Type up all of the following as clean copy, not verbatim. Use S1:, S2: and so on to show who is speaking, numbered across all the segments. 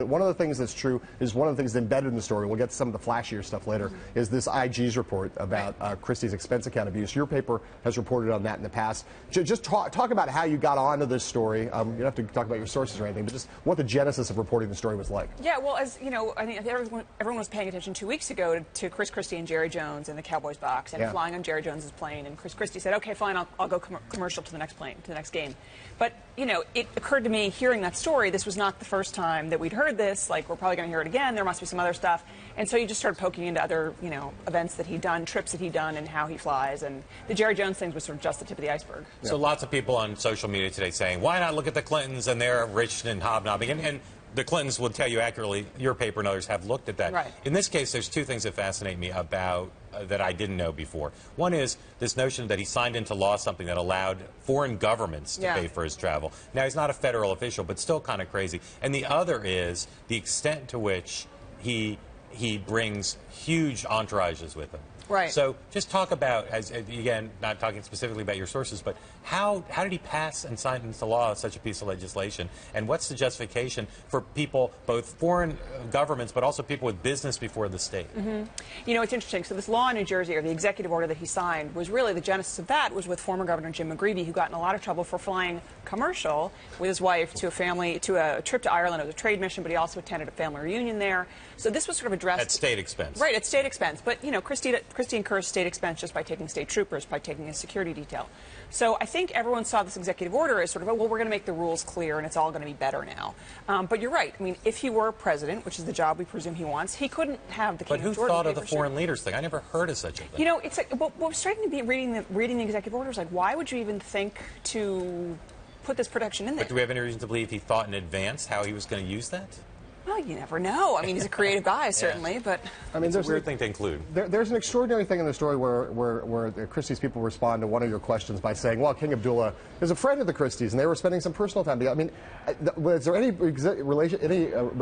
S1: One of the things that's true is one of the things embedded in the story, we'll get to some of the flashier stuff later, is this IG's report about Christie's expense account abuse. Your paper has reported on that in the past. Just talk about how you got onto this story. You don't have to talk about your sources or anything, but just what the genesis of reporting the story was like.
S2: Yeah, well, as you know, I think everyone was paying attention 2 weeks ago to Chris Christie and Jerry Jones in the Cowboys box and flying on Jerry Jones's plane. And Chris Christie said, "Okay, fine, I'll go commercial to the next plane, to the next game." But you know, it occurred to me hearing that story, this was not the first time that we'd heard this. Like, we're probably going to hear it again. There must be some other stuff. And so you just started poking into other, events that he'd done, trips that he'd done, and how he flies. And the Jerry Jones thing was sort of just the tip of the iceberg.
S3: So lots of people on social media today saying, why not look at the Clintons, and they're rich and hobnobbing. And the Clintons will tell you accurately, your paper and others have looked at that.
S2: Right.
S3: In this case, there's two things that fascinate me about that I didn't know before. One is this notion that he signed into law something that allowed foreign governments to pay for his travel. Now, he's not a federal official, but still kind of crazy. And the other is the extent to which he brings huge entourages with him.
S2: Right.
S3: So just talk about, again, not talking specifically about your sources, but how did he pass and sign into law such a piece of legislation? And what's the justification for people, both foreign governments, but also people with business before the state?
S2: Mm-hmm. You know, it's interesting. So this law in New Jersey, or the executive order that he signed, was really the genesis of that was with former Governor Jim McGreevey, who got in a lot of trouble for flying commercial with his wife to a trip to Ireland. It was a trade mission, but he also attended a family reunion there. So this was sort of addressed
S3: at state expense.
S2: Right, at state expense. But, Christie incurs state expense just by taking state troopers, by taking a security detail. So I think everyone saw this executive order as sort of, well, we're going to make the rules clear and it's all going to be better now. But you're right. I mean, if he were president, which is the job we presume he wants, he couldn't have the King of Jordan.
S3: But who thought of the foreign leaders thing? I never heard of such a thing.
S2: You know, it's like, what was striking to be reading the executive order is like, why would you even think to put this protection in there?
S3: But do we have any reason to believe he thought in advance how he was going to use that?
S2: Well, you never know. I mean, he's a creative guy, certainly, but
S1: I mean,
S3: it's a weird thing to include.
S1: There's an extraordinary thing in the story where Christie's people respond to one of your questions by saying, well, King Abdullah is a friend of the Christies, and they were spending some personal time together. I mean, was there any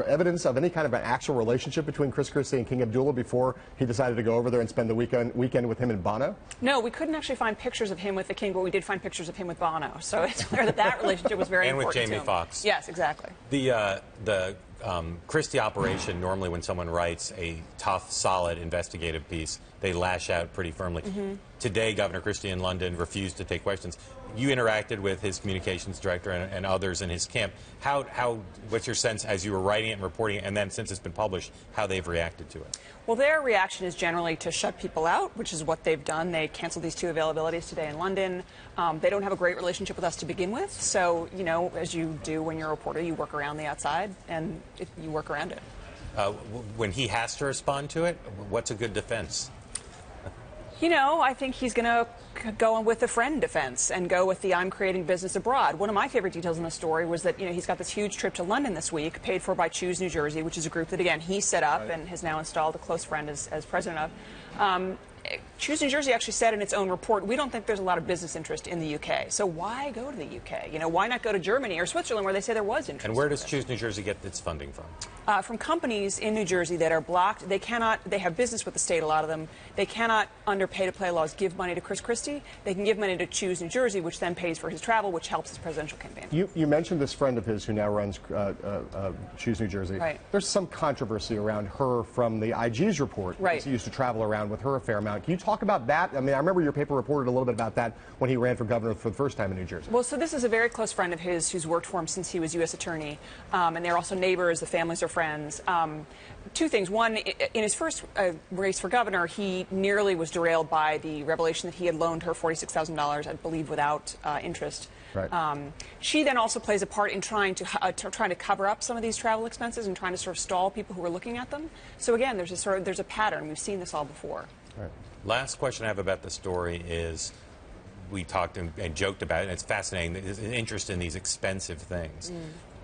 S1: evidence of any kind of an actual relationship between Chris Christie and King Abdullah before he decided to go over there and spend the weekend with him and Bono?
S2: No, we couldn't actually find pictures of him with the King, but we did find pictures of him with Bono. So it's clear that relationship was very important to him.
S3: And with Jamie Foxx.
S2: Yes, exactly.
S3: The Christie operation, normally when someone writes a tough, solid investigative piece, they lash out pretty firmly. Mm-hmm. Today, Governor Christie in London refused to take questions. You interacted with his communications director and others in his camp. What's your sense as you were writing it and reporting it, and then since it's been published, how they've reacted to it?
S2: Well, their reaction is generally to shut people out, which is what they've done. They canceled these 2 availabilities today in London. They don't have a great relationship with us to begin with. So, as you do when you're a reporter, you work around the outside, and you work around it.
S3: When he has to respond to it, what's a good defense?
S2: I think he's going to go with the friend defense and go with the I'm creating business abroad. One of my favorite details in the story was that, he's got this huge trip to London this week, paid for by Choose New Jersey, which is a group that, again, he set up and has now installed a close friend as president of. Choose New Jersey actually said in its own report, we don't think there's a lot of business interest in the UK. So why go to the UK? Why not go to Germany or Switzerland where they say there was interest?
S3: And where does Choose New Jersey get its funding from?
S2: From companies in New Jersey that are blocked. They have business with the state, a lot of them. They cannot, under pay-to-play laws, give money to Chris Christie. They can give money to Choose New Jersey, which then pays for his travel, which helps his presidential campaign.
S1: You mentioned this friend of his who now runs Choose New Jersey.
S2: Right.
S1: There's some controversy around her from the IG's report.
S2: Right.
S1: He used to travel around with her a fair amount. Can you talk about that? I mean, I remember your paper reported a little bit about that when he ran for governor for the first time in New Jersey.
S2: Well, so this is a very close friend of his who's worked for him since he was U.S. attorney, and they're also neighbors. The families are friends. 2 things. One, in his first race for governor, he nearly was derailed by the revelation that he had loaned her $46,000, I believe, without interest.
S1: Right.
S2: She then also plays a part in trying to cover up some of these travel expenses and trying to sort of stall people who are looking at them. So again, there's a pattern. We've seen this all before.
S1: Right.
S3: Last question I have about the story is, we talked and joked about it, and it's fascinating, there's an interest in these expensive things.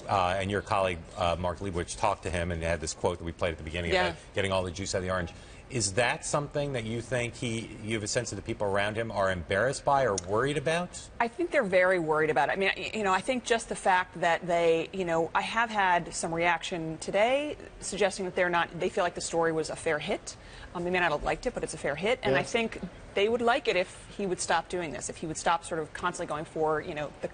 S3: And your colleague, Mark Leibowitz, talked to him and had this quote that we played at the beginning about getting all the juice out of the orange. Is that something that you think you have a sense that the people around him are embarrassed by or worried about?
S2: I think they're very worried about it. I mean, I think just the fact that they, I have had some reaction today suggesting that they feel like the story was a fair hit. They may not have liked it, but it's a fair hit. And I think they would like it if he would stop doing this, if he would stop sort of constantly going for,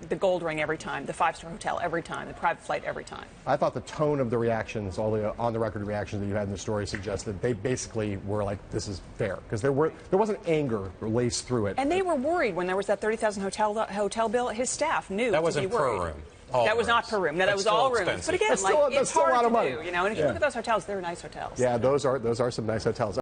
S2: the gold ring every time, the five-star hotel every time, the private flight every time.
S1: I thought the tone of the reactions, all the on-the-record reactions that you had in the story, suggested they basically were like, this is fair. Because there wasn't anger laced through it.
S2: And they were worried when there was that $30,000 hotel bill. His staff knew
S3: that wasn't per room. That
S2: was not per room. No, that was all rooms. But again,
S1: it's
S2: hard
S1: a lot of money.
S2: to do, And if you look at those hotels, they're nice hotels.
S1: Yeah, those are some nice hotels.